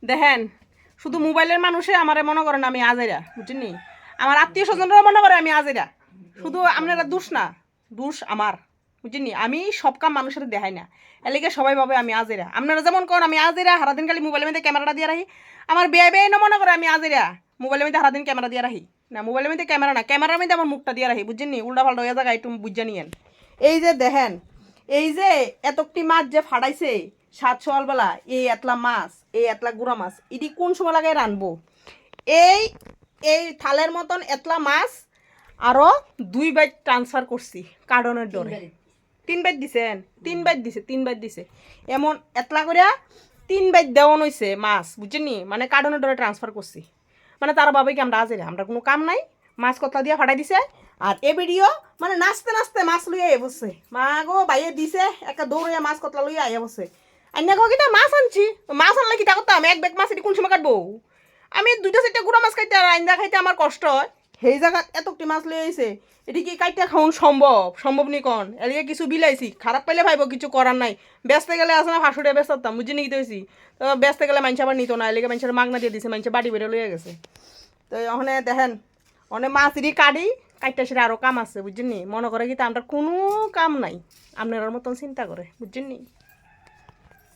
দেখেন শুধু মোবাইলের মানুষে আমারে মনে করেন আমি আজেরা, বুঝছেন? আমার আত্মীয় স্বজনরাও মনে করে আমি আজেরা। শুধু আপনারা দোষ না, দোষ আমার, বুঝছেন? আমি সব কাম মানুষের দেখাই না, এলাকে সবাই ভাবে আমি আজেরা। আপনারা যেমন করেন আমি আজেরা, সারাদিন খালি মোবাইলের মধ্যে ক্যামেরাটা দিয়ে রাখি। আমার বেয়ে বেয়ে না মনে করে আমি আজেরা, মোবাইলের মধ্যে সারাদিন ক্যামেরা দিয়ে রাখি। না, মোবাইলের মধ্যে ক্যামেরা না, ক্যামেরার মধ্যে আমার মুখটা দিয়ে রাখি, বুঝছেন? উল্টা পাল্টা হয়ে জায়গা একটু বুঝা নিয়েন। এই যে দেখেন, এই যে এতকটি মাছ যে ফাটাইছে 7 সকালবেলা, এই এতলা মাছ, এই এতলা গুড়া মাছ, এটি কোন সময় লাগাই রানবো? এই এই থালের মতন এতলা মাছ আরও 2 বাইট ট্রান্সফার করছি কার্ডনের ডরে। 3 বাইট দিছেন, 3 বাইট দিছে, 3 বাইট দিছে, এমন এতলা করে 3 বাইট দেওয়ান হয়েছে মাছ, বুঝছেন? মানে কার্ডনের ডরে ট্রান্সফার করছি। মানে তার বাবে কি আমরা আজেরা, আমরা কোনো কাম নাই, মাছ কতলা দিয়ে ফাটাই দিছে। আর এ ভিডিও মানে নাচতে নাচতে মাছ লইয়া আইয়া বসছে, মা গো বাইয়ে দিছে একটা দৌড়িয়া মাছ কতলা লইয়া আইয়া বসছে। আইনা গো কিটা মাছ আনছি, মাছ আনলে কিটা করতাম, এক ব্যাগ মাছ এটি কোন সময় কাটবো? আমি 2টা 4টা গুঁড়া মাছ খাইতে আর আইন্দা খাইতে আমার কষ্ট হয়। সেই জায়গা এতটি মাছ লই আইছে, এটি কি কাইটা খাওন সম্ভব? সম্ভব নি কন? এদিকে কিছু বিলাইছি, খারাপ পাইলে ভাইব, কিছু করার নাই। বেচতে গেলে আছে না 500 টাকা বেচতাম, বুঝি নি কি হয়েছি? তো বেচতে গেলে মানুষ আবার নিত না, এদিকে মানুষের মাগনা দিয়ে দিছে, মানুষের বাড়ি বেড়ে লইয়া গেছে। তো ওখানে দেখেন অনেক মাছ এটি কাটি কাইটা সেটা আরও কাম আছে, বুঝছেন? মনে করে কি তা আমরা কোনো কাম নাই, আপনার মতন চিন্তা করে, বুঝছেন?